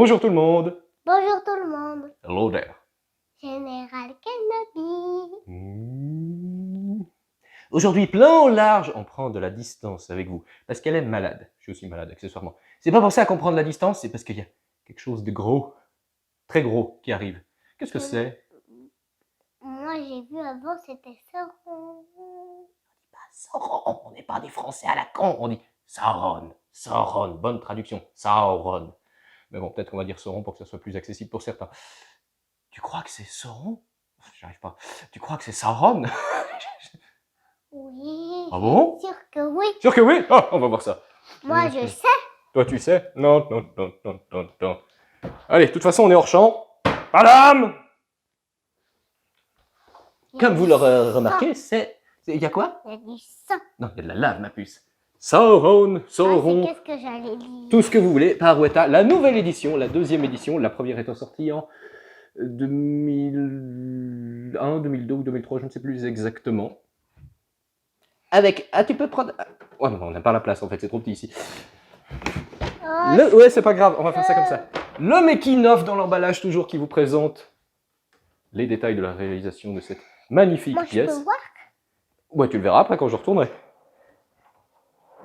Bonjour tout le monde. Bonjour tout le monde. Hello there. Général Kenobi. Aujourd'hui, plein au large, on prend de la distance avec vous. Parce qu'elle est malade. Je suis aussi malade, accessoirement. C'est pas pour ça qu'on prend de la distance, c'est parce qu'il y a quelque chose de gros, très gros, qui arrive. Qu'est-ce que c'est? Moi, j'ai vu avant, c'était Sauron. Sauron, on n'est pas des Français à la con, on dit Sauron. Sauron, bonne traduction, Sauron. Mais bon, peut-être qu'on va dire Sauron pour que ça soit plus accessible pour certains. Tu crois que c'est Sauron? J'arrive pas. Tu crois que c'est Sauron? Oui. Ah bon? Sûr que oui. Sûr que oui? Ah, on va voir ça. Moi, je sais. Toi, tu sais? Non, non, non, non, non, non. Allez, de toute façon, on est hors champ. Madame! Comme vous l'aurez remarqué, c'est... Il y a quoi? Il y a du sang. Non, il y a de la lave, ma puce. Sauron, Sauron, Qu'est-ce que j'allais dire? tout ce que vous voulez, par Weta, la nouvelle édition, la deuxième édition, la première étant sortie en 2001, 2002 ou 2003, je ne sais plus exactement. Avec... Ah, tu peux prendre... Ouais, non, on n'a pas la place, en fait, c'est trop petit ici. Ouais, c'est pas grave, on va faire ça comme ça. Le making-of dans l'emballage, toujours, qui vous présente les détails de la réalisation de cette magnifique pièce. Moi, je peux voir? Ouais, tu le verras après quand je retournerai.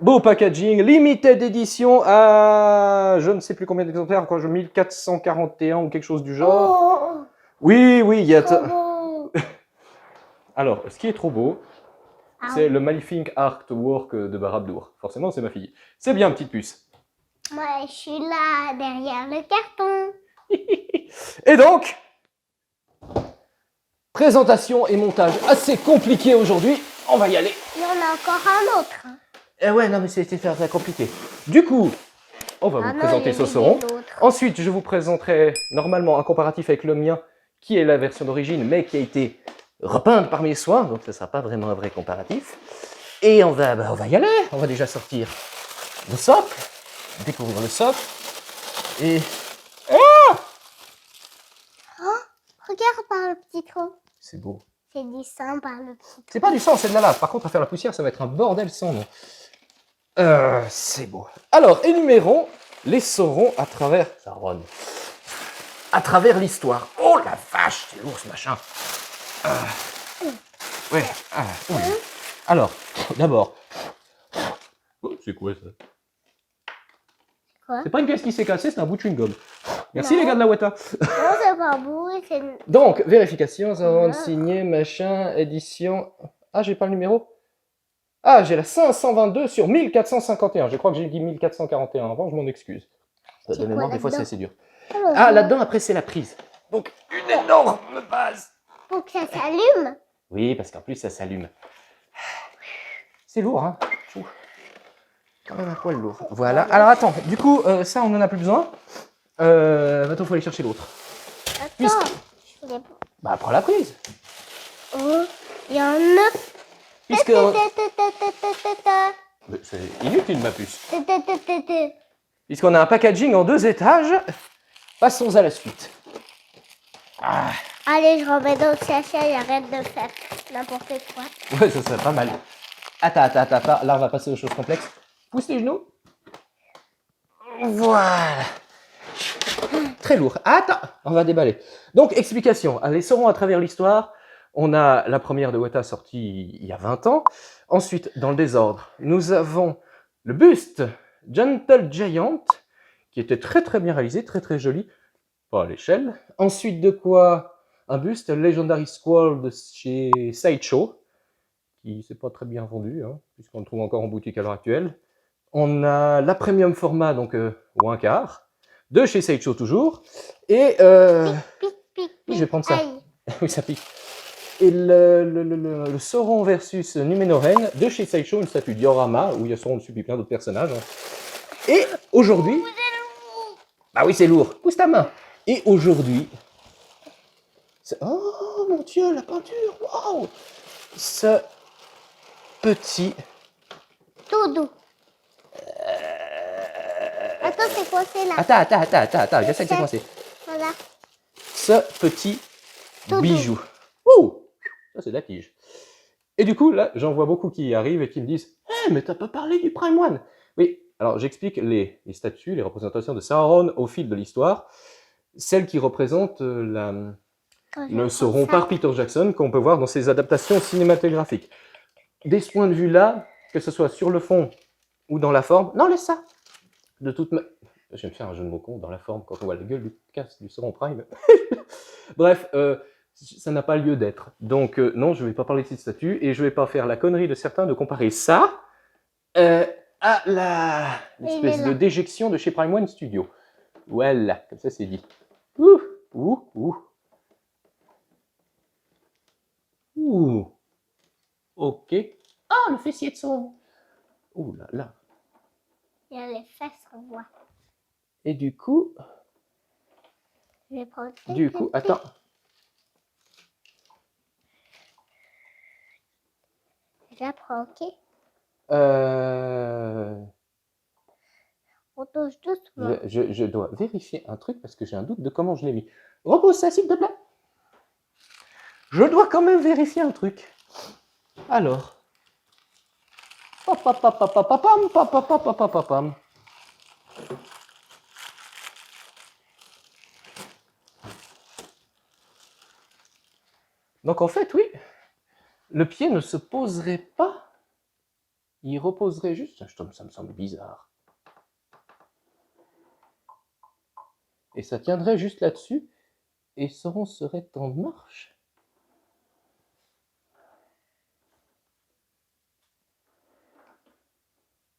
Beau packaging, limited édition à je ne sais plus combien d'exemplaires, encore 1441 ou quelque chose du genre. Oh, Oui, oui, il y a... beau. Alors, ce qui est trop beau, c'est le magnifique artwork de Barabdour. Forcément, c'est ma fille. C'est bien, petite puce. Moi, je suis là, derrière le carton. Et donc, présentation et montage assez compliqué aujourd'hui. On va y aller. Il y en a encore un autre. Eh ouais, non, mais c'était très compliqué. Du coup, on va vous présenter ce Sauron. Ensuite, je vous présenterai normalement un comparatif avec le mien, qui est la version d'origine, mais qui a été repeinte par mes soins, donc ce ne sera pas vraiment un vrai comparatif. Et on va y aller. On va déjà sortir le socle, découvrir le socle. Et... Oh, regarde par le petit trou. C'est beau. C'est du sang par le petit trou. C'est pas du sang, c'est de la lave. Par contre, à faire la poussière, ça va être un bordel sans nom. C'est beau. Alors, énumérons les Saurons à travers... Sauron. À travers l'histoire. Oh la vache, c'est lourd ce machin. Ouais. Oui. Alors, d'abord... Oh, c'est quoi ça? Quoi? C'est pas une pièce qui s'est cassée, c'est un bout de chewing-gum. Merci les gars de la Weta. Non, c'est pas beau. Donc, vérification, Sauron signé, machin, édition... Ah, j'ai pas le numéro? Ah, j'ai la 522 sur 1451. Je crois que j'ai dit 1441 avant, je m'en excuse. De mémoire, des fois, c'est dur. Ah, là-dedans, après, c'est la prise. Donc, une énorme base. Pour que ça s'allume? Oui, parce qu'en plus, ça s'allume. C'est lourd, hein? Quand même un poil lourd. Voilà. Alors, attends. Du coup, ça, on n'en a plus besoin. Maintenant, il faut aller chercher l'autre. Attends. Bah, prends la prise. Oh, il y en a. Puisque... C'est inutile, ma puce. Puisqu'on a un packaging en 2 étages, passons à la suite. Ah. Allez, je remets dans le sachet et arrête de faire n'importe quoi. Ouais, ça serait pas mal. Attends. Là, on va passer aux choses complexes. Pousse les genoux. Voilà. Très lourd. Attends, on va déballer. Donc, explication. Les Sauron à travers l'histoire. On a la première de Weta sortie il y a 20 ans. Ensuite, dans le désordre, nous avons le buste Gentle Giant, qui était très bien réalisé, très joli, pas à l'échelle. Ensuite de quoi, un buste Legendary Squall de chez Sideshow, qui ne s'est pas très bien vendu, hein, puisqu'on le trouve encore en boutique à l'heure actuelle. On a la premium format, donc ou un quart, de chez Sideshow toujours. Et Pique, je vais prendre ça. Aïe. Oui, ça pique. Et le Sauron versus Numenoren de chez Sideshow, une statue diorama où il y a Sauron dessus et plein d'autres personnages. Et aujourd'hui... Bah oui, c'est lourd. Pousse ta main. Et aujourd'hui... Oh mon Dieu, la peinture. Waouh. Ce petit... Tout doux. Attends, c'est coincé là. Attends, j'essaie de séquencer. Voilà. Ce petit Tout bijou. Ouh. Ça, c'est de la tige. Et du coup, là, j'en vois beaucoup qui arrivent et qui me disent « Eh, mais t'as pas parlé du Prime One !» Oui, Alors, j'explique les statues, les représentations de Sauron au fil de l'histoire. Celles qui représentent le Sauron par Peter Jackson, qu'on peut voir dans ses adaptations cinématographiques. Dès ce point de vue-là, que ce soit sur le fond ou dans la forme, non, laisse ça. De toute manière, je viens de faire un jeu de mots con dans la forme quand on voit la gueule du casque du Sauron Prime. Bref, ça n'a pas lieu d'être. Donc, non, je ne vais pas parler de cette statue et je ne vais pas faire la connerie de certains de comparer ça à l'espèce de déjection de chez Prime One Studio. Voilà, comme ça c'est dit. Ouh, ouh, ouh. Ouh. Ok. Ah, le fessier de Sauron. Ouh là là. Il y a les fesses, on voit. Et du coup... Je vais prendre... attends. J'apprends, ok? On touche doucement. Je dois vérifier un truc parce que j'ai un doute de comment je l'ai mis. Repose ça, s'il te plaît. Je dois quand même vérifier un truc. Alors. Donc en fait, oui, le pied ne se poserait pas. Il reposerait juste. Ça me semble bizarre. Et ça tiendrait juste là-dessus. Et Sauron serait en marche.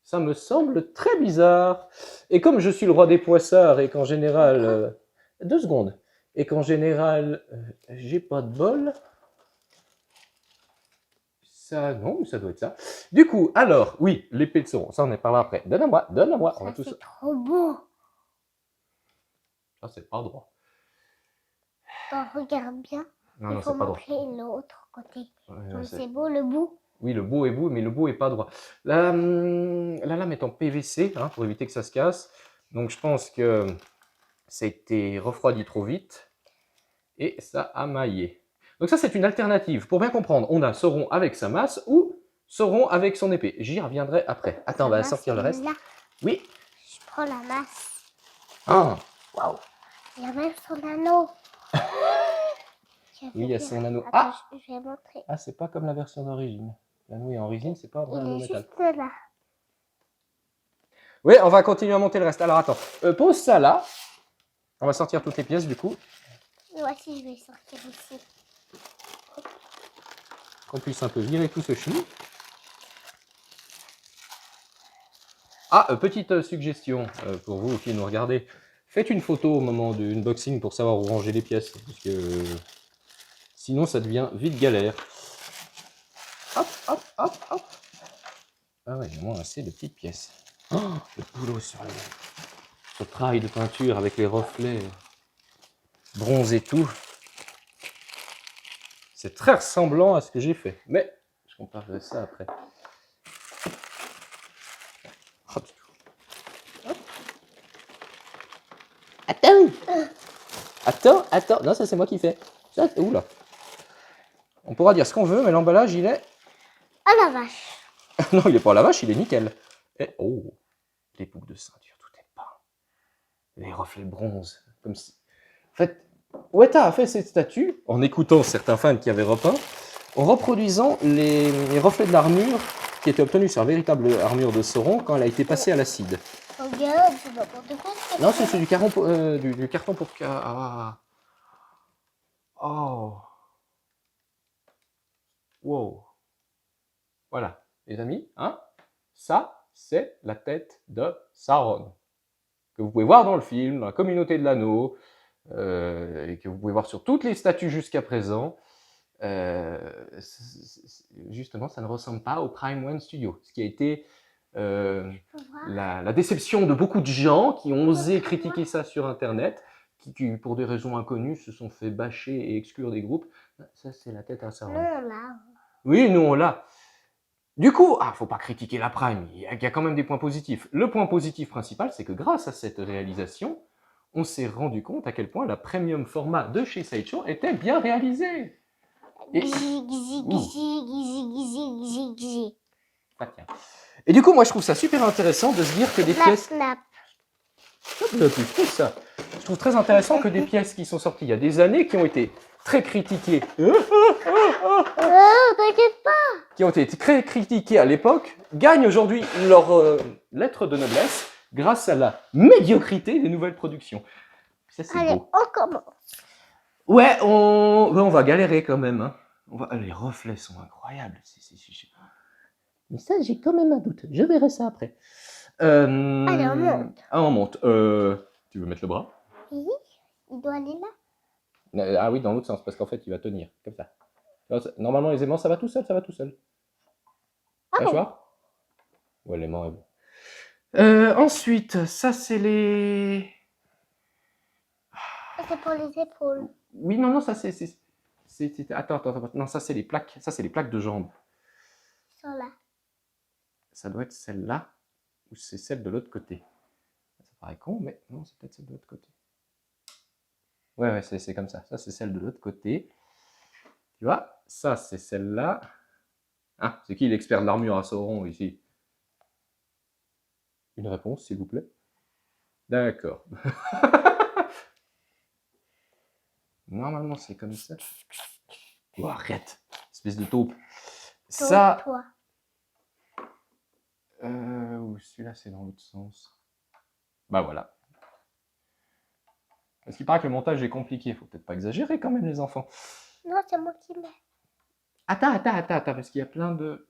Ça me semble très bizarre. Et comme je suis le roi des poissards et qu'en général... 2 secondes. Et qu'en général, j'ai pas de bol. Ça, non, ça doit être ça. Du coup, alors, oui, l'épée de Sauron. Ça, on en parlera après. Donne-moi. On va tous... C'est trop beau. Ça, c'est pas droit. Oh, regarde bien. Non, Il faut c'est pas droit. montrer l'autre côté. Ouais, c'est beau, le bout. Oui, le bout est beau, mais le bout est pas droit. La lame est en PVC, hein, pour éviter que ça se casse. Donc, je pense que ça a été refroidi trop vite. Et ça a maillé. Donc ça, c'est une alternative. Pour bien comprendre, on a Sauron avec sa masse ou Sauron avec son épée. J'y reviendrai après. Attends, on va sortir le reste. Là. Oui. Je prends la masse. Ah, waouh. Il y a même son anneau. Oui, il y a son anneau. Attends, je vais montrer. Ah, c'est pas comme la version d'origine. L'anneau est en résine, c'est pas un vrai anneau métal. Il est juste là. Oui, on va continuer à monter le reste. Alors, attends. Pose ça là. On va sortir toutes les pièces, du coup. Voici, je vais sortir ici. Qu'on puisse un peu virer tout ce chou. Ah, petite suggestion pour vous qui nous regardez. Faites une photo au moment du unboxing pour savoir où ranger les pièces. Parce que sinon, ça devient vite galère. Hop, hop, hop, hop. Ah ouais, il y a moins assez de petites pièces. Oh, le boulot sur ce travail de peinture avec les reflets bronze et tout. C'est très ressemblant à ce que j'ai fait. Mais je comparerai ça après. Hop. Hop. Attends. Non, ça c'est moi qui fais. Oula. On pourra dire ce qu'on veut, mais l'emballage, il est... Oh la vache. Non, il est pas à la vache, il est nickel. Et oh, les boucles de ceinture, tout est peint. Les reflets bronze, comme si... En fait, Weta a fait cette statue en écoutant certains fans qui avaient repeint, en reproduisant les reflets de l'armure qui étaient obtenus sur la véritable armure de Sauron quand elle a été passée à l'acide. Regarde, c'est n'importe quoi. Non, c'est du carton pour... Ah. Oh. Wow. Voilà, les amis, hein, ça, c'est la tête de Sauron, que vous pouvez voir dans le film, dans la communauté de l'anneau, et que vous pouvez voir sur toutes les statues jusqu'à présent. Justement, ça ne ressemble pas au Prime One Studio, ce qui a été la déception de beaucoup de gens qui ont osé critiquer ça sur Internet, qui, pour des raisons inconnues, se sont fait bâcher et exclure des groupes. Ça, c'est la tête à Sauron. Non, là. Oui, nous, on l'a. Du coup, faut pas critiquer la Prime, il y a quand même des points positifs. Le point positif principal, c'est que grâce à cette réalisation, on s'est rendu compte à quel point la premium format de chez Sideshow était bien réalisée. Et... Ah, tiens. Et du coup, moi, je trouve ça super intéressant de se dire que des Snap, pièces... snap. Ça. Je trouve très intéressant que des pièces qui sont sorties il y a des années, qui ont été très critiquées, T'inquiète pas. qui ont été très critiquées à l'époque, gagnent aujourd'hui leur lettre de noblesse grâce à la médiocrité des nouvelles productions. Ça, c'est Allez, beau. on commence. Ouais, on va galérer quand même. Hein. Les reflets sont incroyables. Mais ça, j'ai quand même un doute. Je verrai ça après. Allez, on monte. Ah, on monte. Tu veux mettre le bras? Oui, il doit aller là. Ah oui, dans l'autre sens, parce qu'en fait, il va tenir, comme ça. Normalement, les aimants, ça va tout seul, ça va tout seul. Ah Tu bon. vois? Ouais, l'aimant est bon. Ensuite, ça, c'est les... Ça, c'est pour les épaules. Oui, non, ça, c'est... Attends. Non, ça, c'est les plaques. Ça, c'est les plaques de jambes. Ils sont là. Ça doit être celle-là, ou c'est celle de l'autre côté. Ça paraît con, mais non, c'est peut-être celle de l'autre côté. Ouais, c'est comme ça. Ça, c'est celle de l'autre côté. Tu vois? Ça, c'est celle-là. Ah, c'est qui l'expert de l'armure à Sauron, ici? Une réponse, s'il vous plaît. D'accord. Normalement, c'est comme ça. Oh, arrête, espèce de taupe. Ça. Toi. Celui-là, c'est dans l'autre sens. Bah voilà. Parce qu'il paraît que le montage est compliqué. Faut peut-être pas exagérer quand même, les enfants. Non, c'est moi qui mets. Attends, parce qu'il y a plein de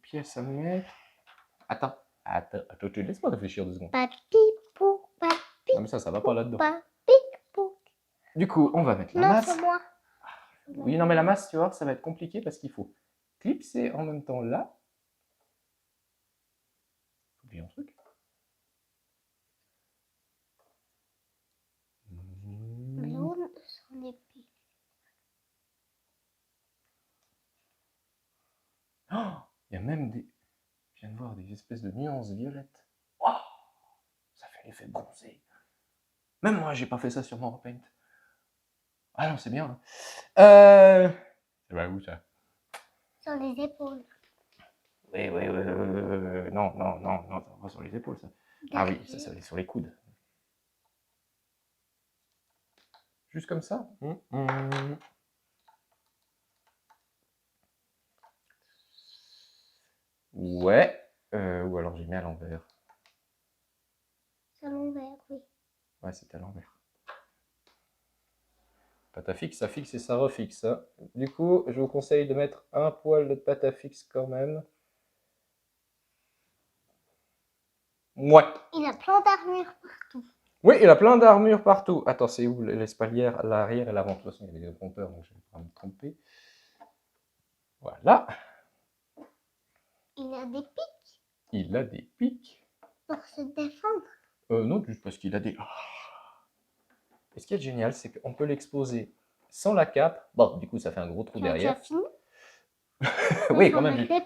pièces à mettre. Attends, laisse-moi réfléchir 2 secondes. Papi pou, papi. Non, mais ça va pas là-dedans. Papi pou. Du coup, on va mettre la Non, masse. c'est moi. Oui, non, mais la masse, tu vois, ça va être compliqué parce qu'il faut clipser en même temps là. J'ai oublié un truc. Blonde, son épée. Oh, il y a même des... Je viens de voir des espèces de nuances violettes. Oh, ça fait l'effet bronzé. Même moi, j'ai pas fait ça sur mon repaint. Ah non, c'est bien. Ça va où ça? Sur les épaules. Oui. Non, ça va sur les épaules, ça. Ah oui, ça va sur les coudes. Juste comme ça. Ouais. Ou alors j'ai mis à l'envers. C'est à l'envers, oui. Ouais, c'était à l'envers. Pâte à fixe, ça fixe et ça refixe. Hein. Du coup, je vous conseille de mettre un poil de pâte à fixe quand même. Ouais. Il a plein d'armures partout. Oui, il a plein d'armures partout. Attends, c'est où l'espalière? L'arrière et l'avant. De toute façon, il y avait des compteurs, donc je vais pas me tromper. Voilà. Il a des pics Il a des pics. pour se défendre. Non, juste parce qu'il a des... Et ce qui est génial, c'est qu'on peut l'exposer sans la cape. Bon, du coup, ça fait un gros trou derrière. Tu as fini? Oui, quand même. L'épée.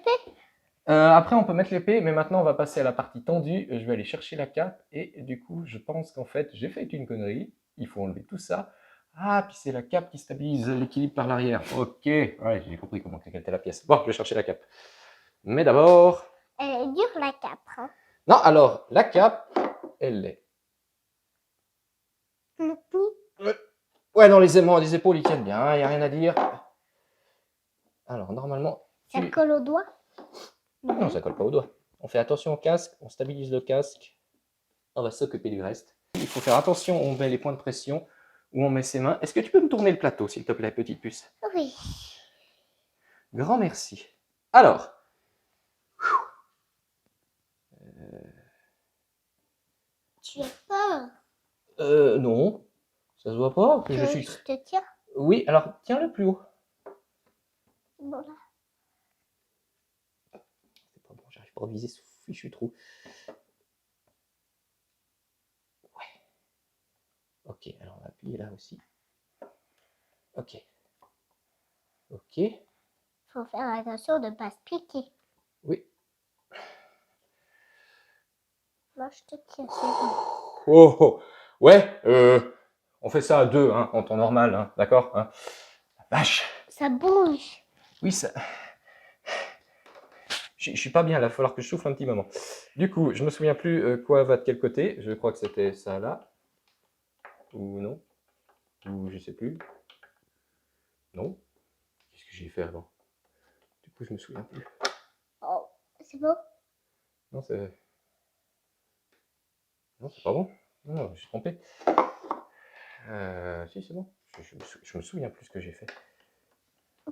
Après, on peut mettre l'épée, mais maintenant, on va passer à la partie tendue. Je vais aller chercher la cape, et du coup, je pense qu'en fait, j'ai fait une connerie. Il faut enlever tout ça. Ah, puis c'est la cape qui stabilise l'équilibre par l'arrière. Ok, ouais, j'ai compris comment était la pièce. Bon, je vais chercher la cape. Mais d'abord... Elle est dure, la cape. Hein. Non, alors, la cape, elle est... Ouais, non, les aimants, les épaules, ils tiennent bien, il n'y a rien à dire. Alors, normalement... Ça colle au doigt? Non, ça colle pas au doigt. On fait attention au casque, on stabilise le casque. On va s'occuper du reste. Il faut faire attention, on met les points de pression, où on met ses mains. Est-ce que tu peux me tourner le plateau, s'il te plaît, petite puce? Oui. Grand merci. Alors... Tu as peur? Non. Ça se voit pas que je suis... Je te tiens? Oui, alors, tiens-le plus haut. Bon, là. C'est pas bon, j'arrive pas à viser ce fichu trou. Ouais. Ok, alors on va appuyer là aussi. Ok. Ok. Faut faire attention de ne pas se piquer. Oui. Moi, je te tiens, c'est bon. Oh. Ouais, on fait ça à 2, hein, en temps normal, hein, d'accord hein. La vache. Ça bouge. Oui, ça... Je suis pas bien là, il va falloir que je souffle un petit moment. Du coup, je me souviens plus quoi va de quel côté. Je crois que c'était ça là. Ou non. Ou je sais plus. Non. Qu'est-ce que j'ai fait avant? Du coup, je me souviens plus. Oh, c'est beau. Non, c'est... Non, c'est pas bon. Non, je suis trompé. Si, c'est bon. Je me souviens plus ce que j'ai fait.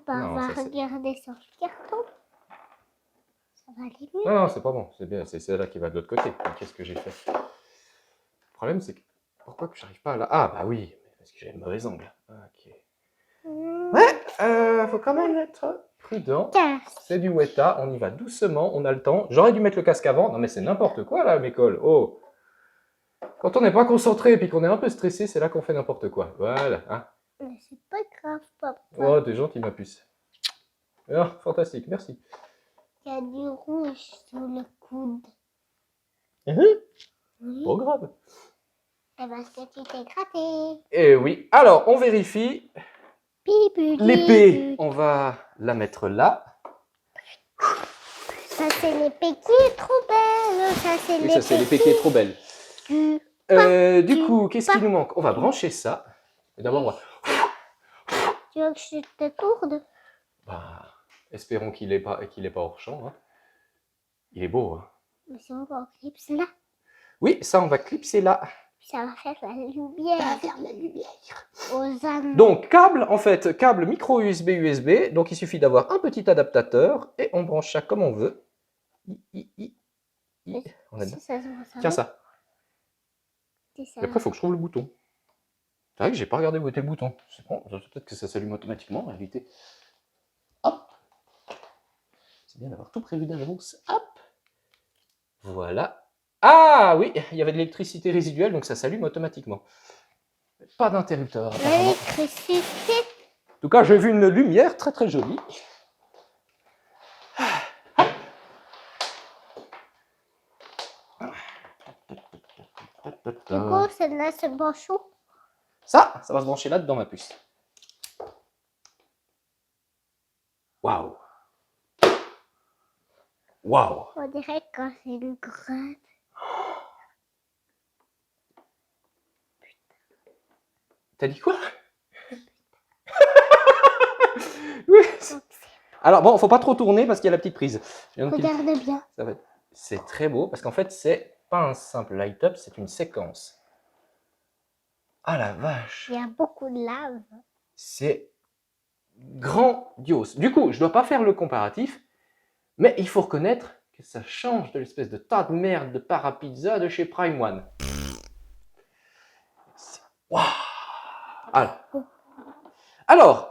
Bah, Non, on va ça, c'est- regarder sur le carton. Ça va aller mieux. Non, non, c'est pas bon. C'est bien. C'est celle-là qui va de l'autre côté. Qu'est-ce que j'ai fait? Le problème, c'est que... Pourquoi que j'arrive pas à la... Ah, bah oui. Parce que j'ai le mauvais angle. Ok. Ouais, faut quand même être prudent. C'est du Weta, on y va doucement, on a le temps. J'aurais dû mettre le casque avant. Non mais c'est n'importe quoi là, m'école. Oh. Quand on n'est pas concentré et puis qu'on est un peu stressé, c'est là qu'on fait n'importe quoi. Voilà. Hein. Mais c'est pas grave, papa. Oh, t'es gentil, ma puce. Ah, fantastique, merci. Il y a du rouge sur le coude. Oui. Pas grave. C'est parce que tu t'es gratté. Et oui. Alors, on vérifie. Pipi, L'épée, on va la mettre là. Ça, c'est l'épée qui est trop belle. Ça, c'est Oui, ça c'est l'épée qui est trop belle. du- Du coup, qu'est-ce qui nous manque? On va brancher ça. Et d'abord, on va... Tu veux que je te tourne? Bah, espérons qu'il n'est pas hors champ. Hein. Il est beau. Hein. Mais si on va en clips là, Oui, ça, on va clipser là. ça va faire la lumière. Ça va faire la lumière. Aux âmes. Donc, câble, en fait, câble micro USB USB. Donc, il suffit d'avoir un petit adaptateur et on branche ça comme on veut. On a Si ça se voit, ça Tiens va. ça. Si ça Et après, il faut que je trouve le bouton. C'est vrai que j'ai pas regardé où était le bouton. C'est bon, peut-être que ça s'allume automatiquement en réalité. Hop. C'est bien d'avoir tout prévu d'avance. Hop. Voilà. Ah oui, il y avait de l'électricité résiduelle, donc ça s'allume automatiquement. Pas d'interrupteur. apparemment. L'électricité. En tout cas, j'ai vu une lumière très très jolie. Du coup, celle-là, c'est branche où? Ça va se brancher là-dedans, ma puce. Waouh. Waouh. On dirait que c'est une grotte. T'as dit quoi? Oui. Alors bon, faut pas trop tourner parce qu'il y a la petite prise. Regarde bien. C'est très beau parce qu'en fait, c'est pas un simple light-up, c'est une séquence. Ah la vache. Il y a beaucoup de lave. C'est grandiose. Du coup, je dois pas faire le comparatif, mais il faut reconnaître que ça change de l'espèce de tas de merde de Parapizza de chez Prime One. Waouh. Alors,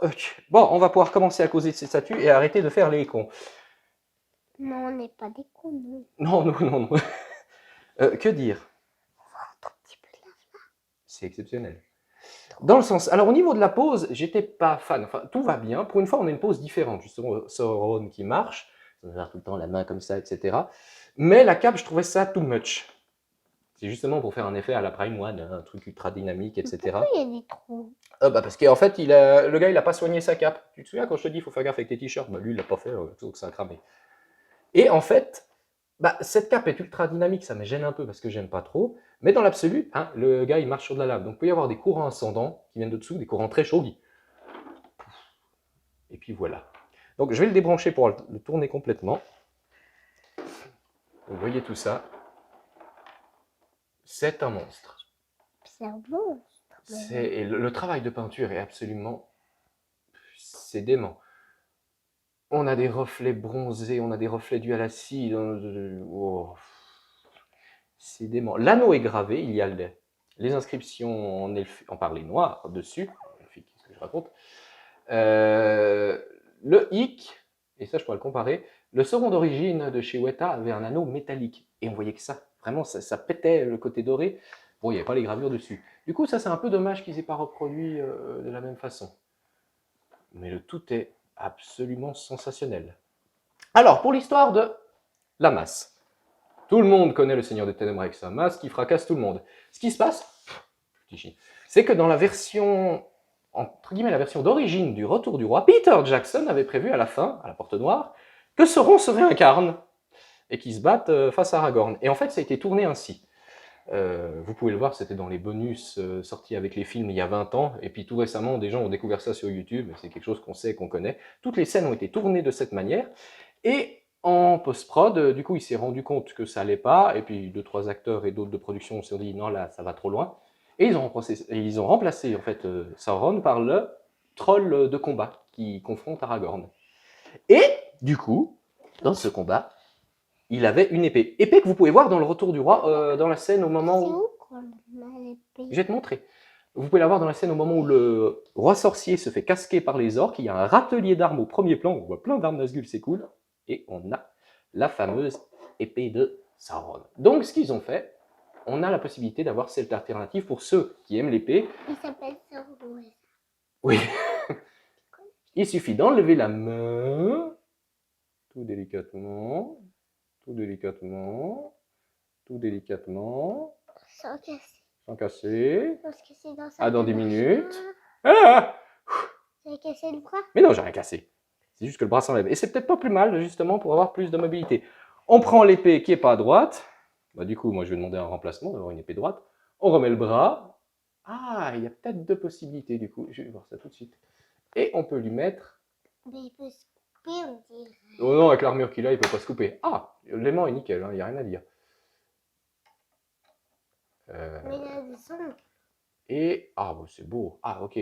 bon, on va pouvoir commencer à causer de ces statues et arrêter de faire les cons. Non, on n'est pas des cons, nous. Non. Que dire? Un petit peu de lave. C'est exceptionnel. Dans le sens, alors au niveau de la pose, j'étais pas fan. Enfin, tout va bien. Pour une fois, on a une pose différente. Justement, Sauron qui marche, on va faire tout le temps la main comme ça, etc. Mais la cape, je trouvais ça too much. C'est justement pour faire un effet à la Prime One, un truc ultra dynamique, etc. Pourquoi il y a des trous? Parce qu'en fait, le gars, il a pas soigné sa cape. Tu te souviens quand je te dis, il faut faire gaffe avec tes t-shirts? Bah, lui, il l'a pas fait, donc ça a cramé. Et en fait, cette cape est ultra dynamique, ça me gêne un peu parce que j'aime pas trop. Mais dans l'absolu, hein, le gars, il marche sur de la lave. Donc, il peut y avoir des courants ascendants qui viennent de dessous, des courants très chauds. Et puis voilà. Donc, je vais le débrancher pour le tourner complètement. Vous voyez tout ça. C'est un monstre. C'est un monstre. Et le travail de peinture est absolument... C'est dément. On a des reflets bronzés, on a des reflets dus à l'acide. Oh. C'est dément. L'anneau est gravé, il y a les inscriptions en parler noir dessus. Qu'est-ce que je raconte? Le hic, et ça je pourrais le comparer, le Sauron d'origine de chez Weta avait un anneau métallique. Et on voyait que ça, vraiment, ça pétait le côté doré. Bon, il n'y avait pas les gravures dessus. Du coup, ça c'est un peu dommage qu'ils aient pas reproduit de la même façon. Mais le tout est absolument sensationnel. Alors, pour l'histoire de la masse. Tout le monde connaît le Seigneur des Ténèbres avec sa masse qui fracasse tout le monde. Ce qui se passe, c'est que dans la version, entre guillemets, la version d'origine du Retour du Roi, Peter Jackson avait prévu à la fin, à la Porte Noire, que Sauron se réincarne et qui se battent face à Aragorn. Et en fait, ça a été tourné ainsi. Vous pouvez le voir, c'était dans les bonus sortis avec les films il y a 20 ans, et puis tout récemment, des gens ont découvert ça sur YouTube, c'est quelque chose qu'on sait, qu'on connaît. Toutes les scènes ont été tournées de cette manière, et en post-prod, du coup, il s'est rendu compte que ça allait pas, et puis 2-3 acteurs et d'autres de production se sont dit, non, là, ça va trop loin, et ils ont remplacé en fait, Sauron par le troll de combat qui confronte Aragorn. Et du coup, dans ce combat, il avait une épée. Épée que vous pouvez voir dans le Retour du Roi, dans la scène au moment C'est où... où qu'on a l'épée? Je vais te montrer. Vous pouvez la voir dans la scène au moment où le roi sorcier se fait casquer par les orques. Il y a un râtelier d'armes au premier plan. On voit plein d'armes Nazgûl, c'est cool. Et on a la fameuse épée de Sauron. Donc, ce qu'ils ont fait, on a la possibilité d'avoir cette alternative pour ceux qui aiment l'épée. Il s'appelle Sauron. Oui. Il suffit d'enlever la main, tout délicatement, tout délicatement, tout délicatement, Sans casser. sans casser. Sans se casser dans sa Ah, dans 10 machin. minutes. Ah! Tu as cassé le bras? Mais non, j'ai rien cassé. C'est juste que le bras s'enlève. Et c'est peut-être pas plus mal, justement, pour avoir plus de mobilité. On prend l'épée qui est pas à droite. Bah, du coup, moi, je vais demander un remplacement, d'avoir une épée droite. On remet le bras. Ah, il y a peut-être deux possibilités, du coup. Je vais voir ça tout de suite. Et on peut lui mettre... Mais il peut se couper, on dirait. Oh non, avec l'armure qu'il a, il peut pas se couper. Ah, l'aimant est nickel, il n'y a rien à dire. Mais il a des sons. Et... Ah, bah, c'est beau. Ah, ok.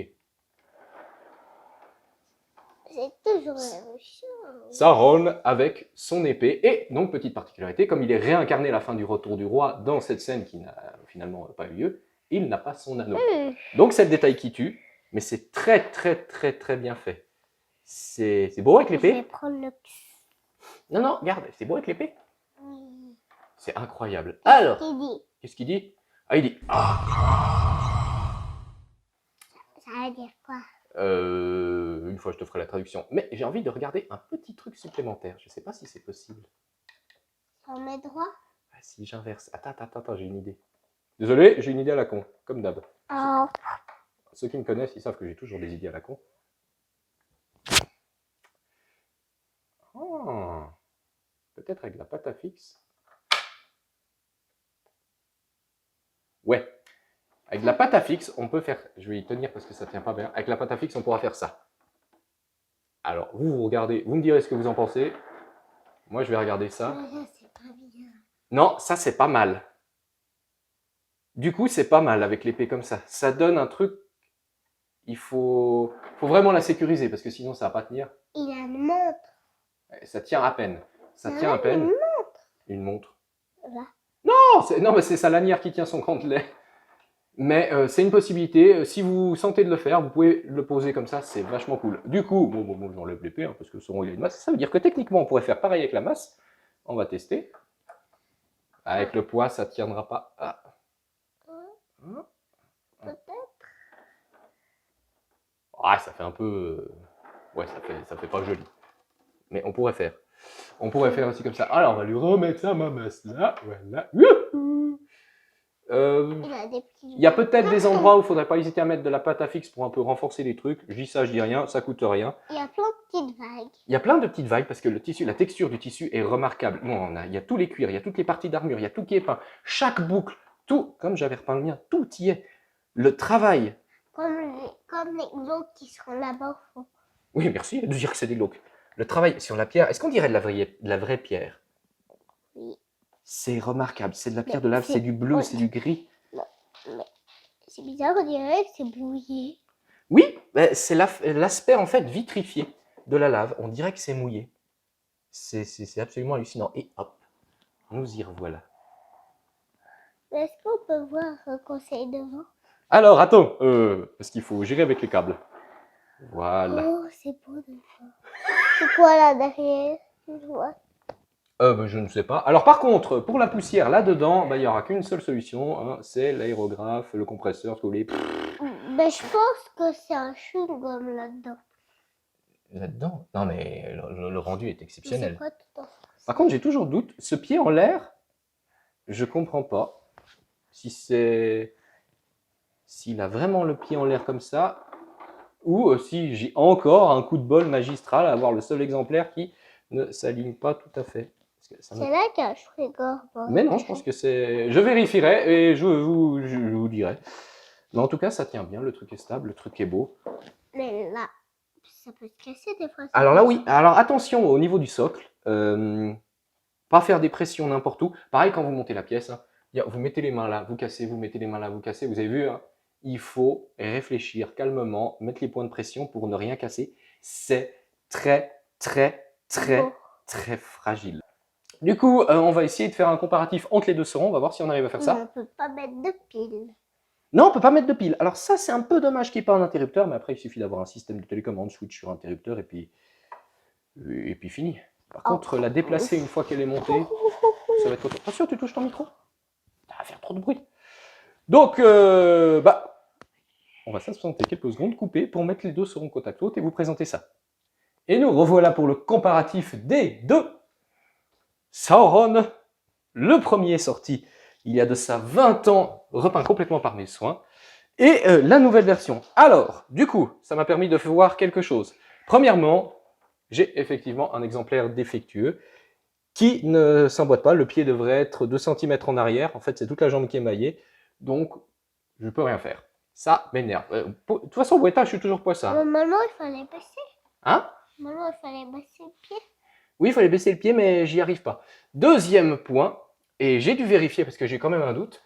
C'est toujours la même chose. Sauron avec son épée. Et donc, petite particularité, comme il est réincarné à la fin du Retour du Roi dans cette scène qui n'a finalement pas eu lieu, il n'a pas son anneau. Donc, c'est le détail qui tue, mais c'est très, très, très, très bien fait. C'est beau avec Je vais l'épée. prendre le... Non, non, regarde, c'est beau avec l'épée. Oui. C'est incroyable. Alors, Qu'est-ce qu'il dit? qu'est-ce qu'il dit? Ah, il dit... Ça veut dire quoi? Une fois, je te ferai la traduction. Mais j'ai envie de regarder un petit truc supplémentaire. Je ne sais pas si c'est possible. On met droit? Ah, si j'inverse. Attends, j'ai une idée. Désolé, j'ai une idée à la con, comme d'hab. Oh. Ceux qui me connaissent, ils savent que j'ai toujours des idées à la con. Ah, peut-être avec la pâte à fixe. Ouais. Avec la pâte à fixe, on peut faire... Je vais y tenir parce que ça ne tient pas bien. Avec la pâte à fixe, on pourra faire ça. Alors, vous regardez, vous me direz ce que vous en pensez. Moi, je vais regarder ça. Mais là, c'est pas bien. Non, ça, c'est pas mal. Du coup, c'est pas mal avec l'épée comme ça. Ça donne un truc... Il faut vraiment la sécuriser parce que sinon, ça va pas tenir. Il a une montre. Ça tient à peine. Ça Ah tient à ouais, peine. une montre. Une montre. Là. Non, mais c'est sa lanière qui tient son gantelet. Mais c'est une possibilité. Si vous sentez de le faire, vous pouvez le poser comme ça. C'est vachement cool. Du coup, bon j'enlève l'épée hein, parce que Sauron il a une masse. Ça veut dire que techniquement, on pourrait faire pareil avec la masse. On va tester. Avec le poids, ça ne tiendra pas. Ah. Peut-être. Ah, ça fait un peu... Ouais, ça fait pas joli. Mais on pourrait faire. On pourrait faire aussi comme ça. Alors, on va lui remettre sa masse là. Voilà. Il a des petits... Il y a peut-être des endroits où il ne faudrait pas hésiter à mettre de la pâte à fixe pour un peu renforcer les trucs. Je dis ça, je dis rien, ça coûte rien. Il y a plein de petites vagues. Il y a plein de petites vagues parce que le tissu, la texture du tissu est remarquable. Bon, il y a tous les cuirs, il y a toutes les parties d'armure, il y a tout qui est peint. Chaque boucle, tout, comme j'avais repeint le mien, tout y est. Le travail. Comme les glauques qui sont là-bas au fond. Oui, merci de dire que c'est des glauques. Le travail sur la pierre, est-ce qu'on dirait de la vraie pierre? Oui. C'est remarquable, c'est de la pierre Mais de lave, c'est- c'est du bleu, ouais. c'est du gris. Mais c'est bizarre, on dirait que c'est brouillé. Oui, c'est l'aspect en fait vitrifié de la lave. On dirait que c'est mouillé. C'est absolument hallucinant. Et hop, nous y revoilà. Mais est-ce qu'on peut voir un conseil devant? Alors, attends, parce qu'il faut gérer avec les câbles. Voilà. Oh, c'est beau devant. C'est quoi là derrière? Je vois. Je ne sais pas. Alors, par contre, pour la poussière, là-dedans, il n'y aura qu'une seule solution. Hein, c'est l'aérographe, le compresseur, tous les... Ben, je pense que c'est un chewing-gum là-dedans. Là-dedans? Non, mais le rendu est Mais c'est exceptionnel. quoi tout en français? Par contre, j'ai toujours doute. Ce pied en l'air, je comprends pas. Si c'est... S'il a vraiment le pied en l'air comme ça, ou si j'ai encore un coup de bol magistral à avoir le seul exemplaire qui ne s'aligne pas tout à fait. Parce que ça me- C'est là qu'il y a un frigo. Bon. Mais non, je pense que c'est... Je vérifierai et je vous dirai. Mais en tout cas, ça tient bien, le truc est stable, le truc est beau. Mais là, ça peut se casser des fois. Alors là, oui. Alors attention au niveau du socle. Pas faire des pressions n'importe où. Pareil quand vous montez la pièce. Hein, vous mettez les mains là, vous cassez, vous mettez les mains là, vous cassez. Vous avez vu, hein, il faut réfléchir calmement, mettre les points de pression pour ne rien casser. C'est très, très, très, Bon. très fragile. Du coup, on va essayer de faire un comparatif entre les deux serons. On va voir si on arrive à faire ça. On peut pas mettre de pile. Non, on peut pas mettre de pile. Alors ça, c'est un peu dommage qu'il n'y ait pas un interrupteur, mais après, il suffit d'avoir un système de télécommande, switch sur interrupteur, et puis fini. Par contre, la déplacer une fois qu'elle est montée, ça va être autre. Attention, tu touches ton micro. Ça va faire trop de bruit. Donc, on va s'absenter quelques secondes, couper, pour mettre les deux serons côte à côte et vous présenter ça. Et nous revoilà pour le comparatif des deux Sauron. Le premier est sorti il y a de ça 20 ans, repeint complètement par mes soins. Et la nouvelle version. Alors, du coup, ça m'a permis de voir quelque chose. Premièrement, j'ai effectivement un exemplaire défectueux qui ne s'emboîte pas. Le pied devrait être 2 cm en arrière. En fait, c'est toute la jambe qui est maillée. Donc, je ne peux rien faire. Ça m'énerve. De toute façon, Weta, je suis toujours poisson. Normalement, il fallait baisser. Hein? Normalement, il fallait baisser le pied. Oui, il fallait baisser le pied, mais j'y arrive pas. Deuxième point, et j'ai dû vérifier parce que j'ai quand même un doute.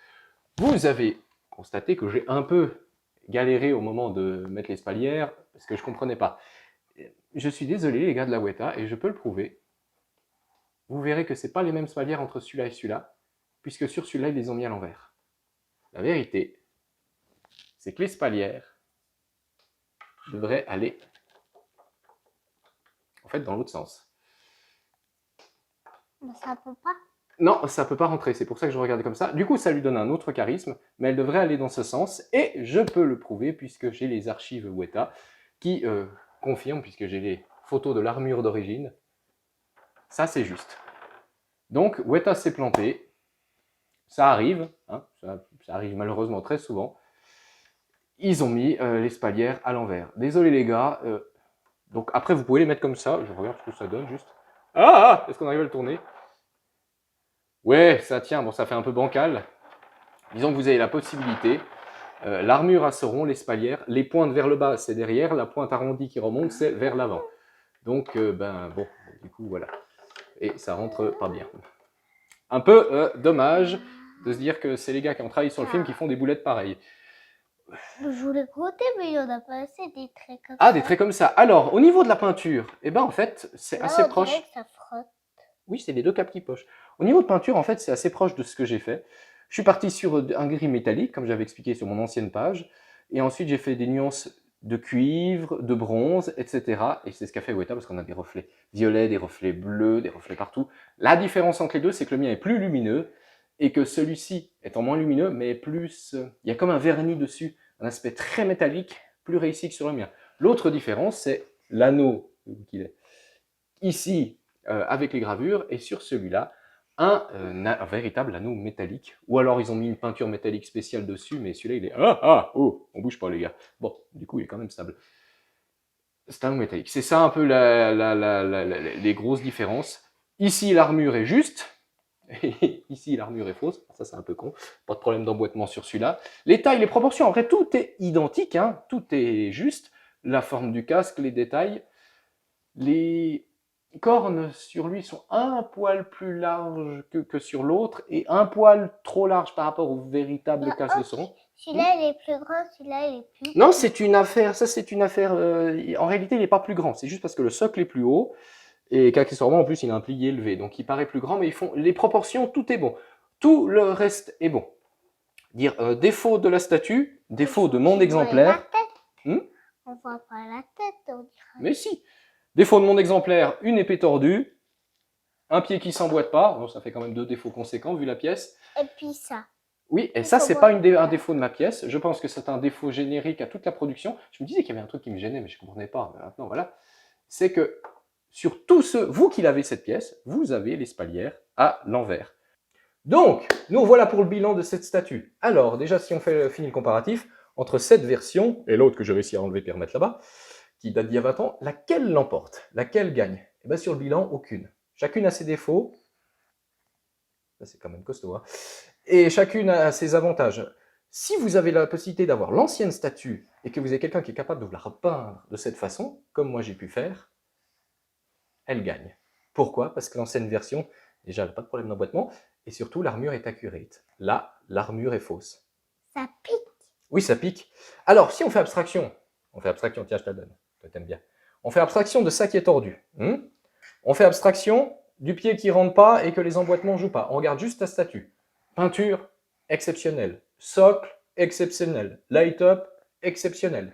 Vous avez constaté que j'ai un peu galéré au moment de mettre les spalières parce que je ne comprenais pas. Je suis désolé, les gars de la Weta, et je peux le prouver. Vous verrez que ce n'est pas les mêmes spalières entre celui-là et celui-là, puisque sur celui-là, ils les ont mis à l'envers. La vérité, c'est que les spalières devraient aller en fait dans l'autre sens. Mais ça peut pas. Non, ça ne peut pas rentrer, c'est pour ça que je regardais comme ça. Du coup, ça lui donne un autre charisme, mais elle devrait aller dans ce sens, et je peux le prouver puisque j'ai les archives Weta qui confirment, puisque j'ai les photos de l'armure d'origine. Ça, c'est juste. Donc, Weta s'est planté. Ça arrive, hein, ça arrive malheureusement très souvent. Ils ont mis les spalières à l'envers. Désolé les gars. Donc après, vous pouvez les mettre comme ça. Je regarde ce que ça donne juste. Ah, est-ce qu'on arrive à le tourner? Ouais, ça tient. Bon, ça fait un peu bancal. Disons que vous avez la possibilité. L'armure à Sauron, les spalières, les pointes vers le bas, c'est derrière. La pointe arrondie qui remonte, c'est vers l'avant. Donc, bon, du coup, voilà. Et ça rentre pas bien. Un peu dommage de se dire que c'est les gars qui ont travaillé sur le film qui font des boulettes pareilles. Je voulais compter, mais il n'y en a pas assez des traits comme ça. Ah, des traits comme ça. Alors, au niveau de la peinture, eh ben en fait, c'est Là, assez on proche. dirait que ça frotte. Oui, c'est les deux capes qui pochent. Au niveau de peinture, en fait, c'est assez proche de ce que j'ai fait. Je suis parti sur un gris métallique, comme j'avais expliqué sur mon ancienne page. Et ensuite, j'ai fait des nuances de cuivre, de bronze, etc. Et c'est ce qu'a fait Weta, parce qu'on a des reflets violets, des reflets bleus, des reflets partout. La différence entre les deux, c'est que le mien est plus lumineux et que celui-ci, étant moins lumineux, mais plus... il y a comme un vernis dessus, un aspect très métallique, plus réussi que sur le mien. L'autre différence, c'est l'anneau qu'il est ici avec les gravures, et sur celui-là, un véritable anneau métallique. Ou alors ils ont mis une peinture métallique spéciale dessus, mais celui-là, il est... on bouge pas les gars. Bon, du coup, il est quand même stable. C'est un anneau métallique. C'est ça un peu les grosses différences. Ici, l'armure est juste. Et ici, l'armure est fausse. Ça, c'est un peu con. Pas de problème d'emboîtement sur celui-là. Les tailles, les proportions, en vrai, tout est identique. Hein. Tout est juste. La forme du casque, les détails. Les cornes sur lui sont un poil plus larges que sur l'autre et un poil trop large par rapport au véritable casque de Sauron. Celui-là, il est plus grand, celui-là, il est plus Non, c'est une affaire. Ça, c'est une affaire. En réalité, il n'est pas plus grand. C'est juste parce que le socle est plus haut et qu'accessoirement, en plus, il a un pli élevé. Donc, il paraît plus grand, mais ils font les proportions, tout est bon. Tout le reste est bon. Dire défaut de la statue, défaut de mon exemplaire. On voit pas la tête, on dirait. Mais si. Défaut de mon exemplaire, une épée tordue, un pied qui s'emboîte pas. Bon, ça fait quand même 2 défauts conséquents vu la pièce. Et puis ça. Oui, et ça, c'est pas un défaut de ma pièce. Je pense que c'est un défaut générique à toute la production. Je me disais qu'il y avait un truc qui me gênait, mais je ne comprenais pas. Mais maintenant, voilà. C'est que sur tous ceux, vous qui l'avez cette pièce, vous avez les spalières à l'envers. Donc, nous voilà pour le bilan de cette statue. Alors, déjà, si on finit le comparatif, entre cette version et l'autre que j'ai réussi à enlever et remettre là-bas, qui date d'il y a 20 ans, laquelle l'emporte? Laquelle gagne? Eh bien, sur le bilan, aucune. Chacune a ses défauts, Ça, c'est quand même costaud. Hein. Et chacune a ses avantages. Si vous avez la possibilité d'avoir l'ancienne statue et que vous avez quelqu'un qui est capable de vous la repeindre de cette façon, comme moi j'ai pu faire, elle gagne. Pourquoi? Parce que l'ancienne version, déjà, elle n'a pas de problème d'emboîtement, et surtout, l'armure est accurate. Là, l'armure est fausse. Ça pique. Oui, ça pique. Alors, si on fait abstraction, tiens, je te la donne, toi t'aimes bien. On fait abstraction de ça qui est tordu. On fait abstraction du pied qui ne rentre pas et que les emboîtements ne jouent pas. On regarde juste ta statue. Peinture, exceptionnelle. Socle, exceptionnel. Light-up, exceptionnel.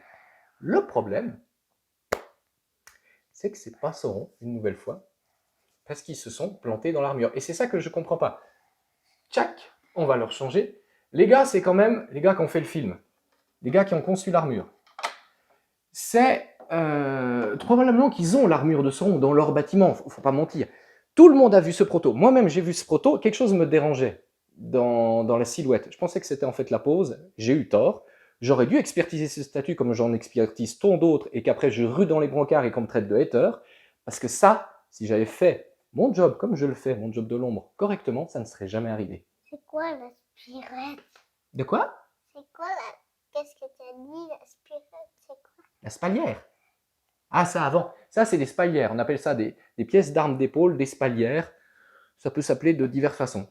Le problème, c'est que c'est pas Sauron, une nouvelle fois, parce qu'ils se sont plantés dans l'armure. Et c'est ça que je comprends pas. Tchac, on va leur changer. Les gars, c'est quand même les gars qui ont fait le film. Les gars qui ont conçu l'armure. C'est probablement qu'ils ont l'armure de Sauron dans leur bâtiment, faut pas mentir. Tout le monde a vu ce proto. Moi-même, j'ai vu ce proto. Quelque chose me dérangeait dans la silhouette. Je pensais que c'était en fait la pose. J'ai eu tort. J'aurais dû expertiser ces statues comme j'en expertise tant d'autres et qu'après je rue dans les brancards et qu'on me traite de hater. Parce que ça, si j'avais fait mon job comme je le fais, mon job de l'ombre, correctement, ça ne serait jamais arrivé. C'est quoi la spirette? De quoi? C'est quoi la... Qu'est-ce que tu as dit, la spirette? C'est quoi? La spalière. Ah, ça avant. Ça, c'est des spalières. On appelle ça des pièces d'armes d'épaule, des spalières. Ça peut s'appeler de diverses façons.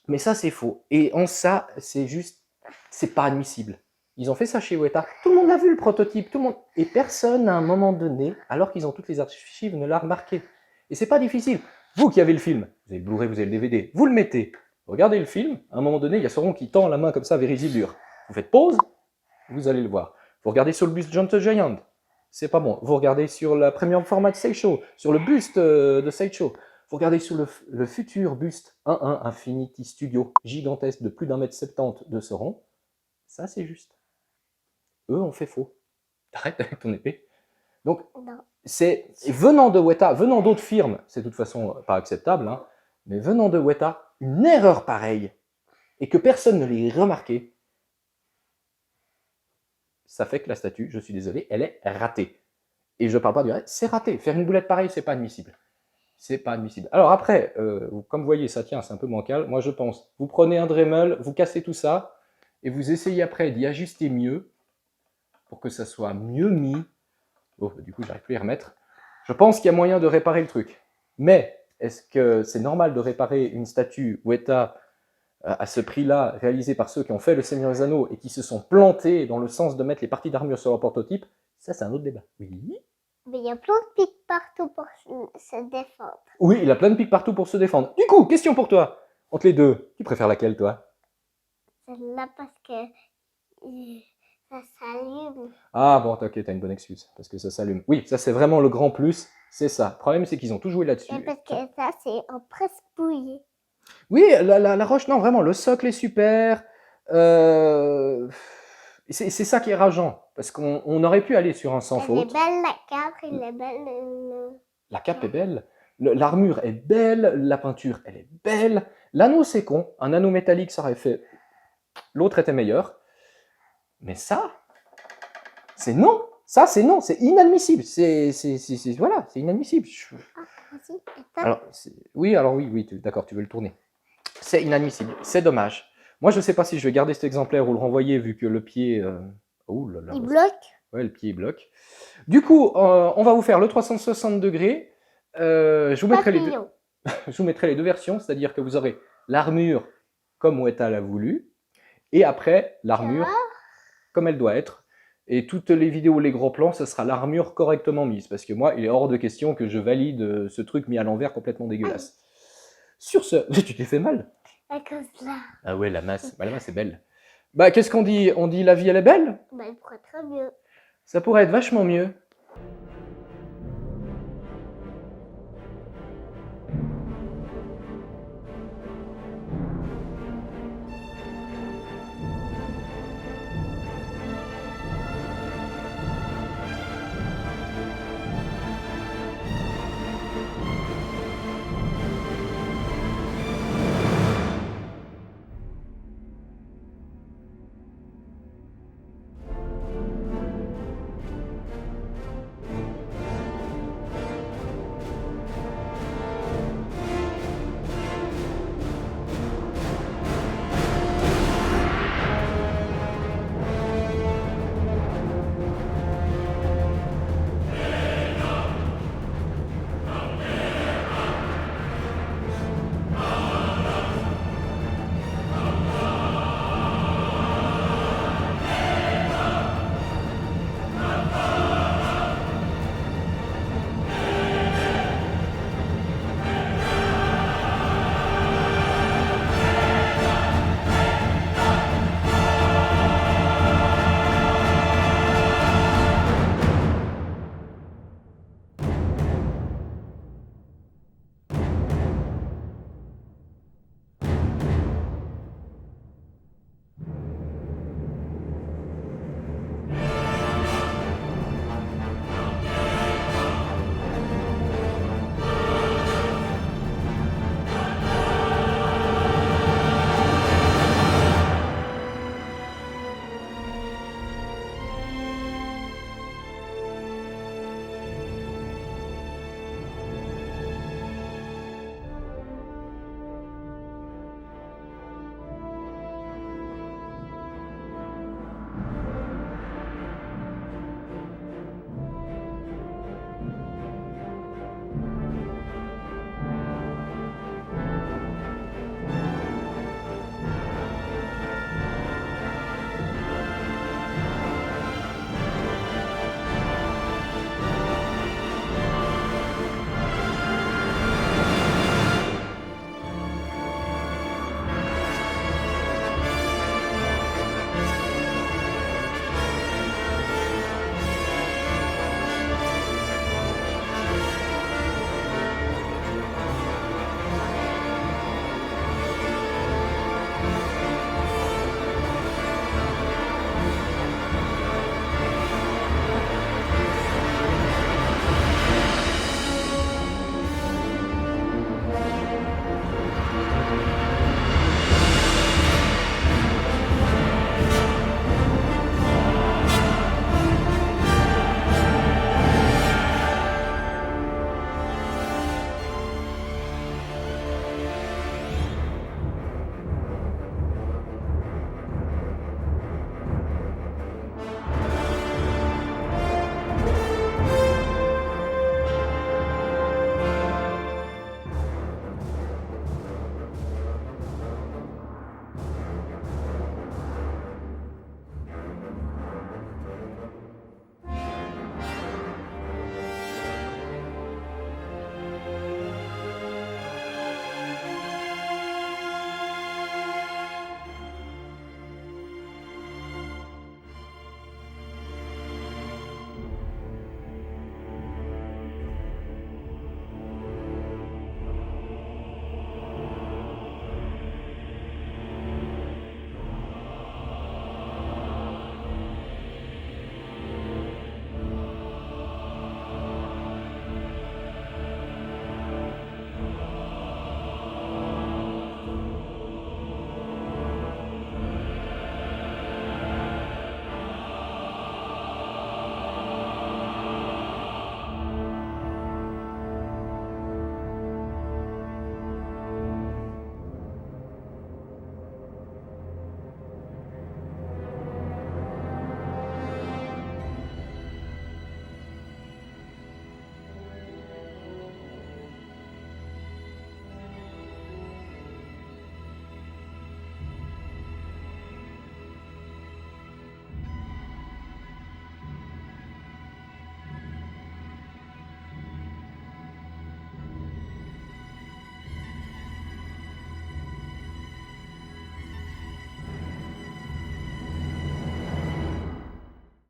Mais ça, c'est faux. Et en ça, c'est juste... C'est pas admissible. Ils ont fait ça chez Weta. Tout le monde a vu le prototype. Tout le monde... Et personne, à un moment donné, alors qu'ils ont toutes les archives, ne l'a remarqué. Et c'est pas difficile. Vous qui avez le film, vous avez le Blu-ray, vous avez le DVD, vous le mettez. Regardez le film. À un moment donné, il y a Sauron qui tend la main comme ça vers Isildur. Vous faites pause, vous allez le voir. Vous regardez sur le buste Gentle Giant. C'est pas bon. Vous regardez sur la premium format de Sideshow, sur le buste de Sideshow. Vous regardez sur le futur buste 1-1 Infinity Studio, gigantesque de plus d'1,70 m de Sauron. Ça, c'est juste. Eux ont fait faux. T'arrêtes avec ton épée. Donc, c'est venant de Weta, venant d'autres firmes, c'est de toute façon pas acceptable, hein, mais venant de Weta, une erreur pareille, et que personne ne l'ait remarqué, ça fait que la statue, je suis désolé, elle est ratée. Et je parle pas du reste, c'est raté. Faire une boulette pareille, c'est pas admissible. C'est pas admissible. Alors après, comme vous voyez, ça tient, c'est un peu bancal. Moi, je pense, vous prenez un Dremel, vous cassez tout ça, et vous essayez après d'y ajuster mieux, pour que ça soit mieux mis. Oh, du coup, j'arrive plus à y remettre. Je pense qu'il y a moyen de réparer le truc. Mais, est-ce que c'est normal de réparer une statue Weta à ce prix-là, réalisée par ceux qui ont fait le Seigneur des Anneaux et qui se sont plantés dans le sens de mettre les parties d'armure sur leur prototype? Ça, c'est un autre débat. Oui. Mais il y a plein de pics partout pour se défendre. Oui, il a plein de pics partout pour se défendre. Du coup, question pour toi. Entre les deux, tu préfères laquelle, toi? Celle-là parce que ça s'allume. Ah bon, ok, t'as une bonne excuse, parce que ça s'allume. Oui, ça c'est vraiment le grand plus, c'est ça. Le problème, c'est qu'ils ont tout joué là-dessus. Et parce que ça, c'est en presque bouillé. Oui, la roche, non, vraiment, le socle est super. C'est ça qui est rageant, parce qu'on aurait pu aller sur un sans faute. Elle est belle la cape, elle est belle La cape est belle, l'armure est belle, la peinture, elle est belle. L'anneau, c'est con. Un anneau métallique, ça aurait fait... L'autre était meilleur. Mais ça, c'est non. Ça, c'est non. C'est inadmissible. Voilà, c'est inadmissible. Vas-y, Alors, oui, d'accord, tu veux le tourner. C'est inadmissible. C'est dommage. Moi, je ne sais pas si je vais garder cet exemplaire ou le renvoyer, vu que le pied... Oh là là. il bloque. Ouais, le pied bloque. Du coup, on va vous faire le 360 degrés. Je vous mettrai les deux versions, c'est-à-dire que vous aurez l'armure comme Weta l'a voulu, et après, l'armure comme elle doit être. Et toutes les vidéos, les gros plans, ce sera l'armure correctement mise. Parce que moi, il est hors de question que je valide ce truc mis à l'envers complètement dégueulasse. Sur ce, tu t'es fait mal? À cause là. Ah ouais, la masse. Bah, la masse est belle. Bah, qu'est-ce qu'on dit? On dit la vie, elle est belle? Bah, elle pourrait très mieux. Ça pourrait être vachement mieux.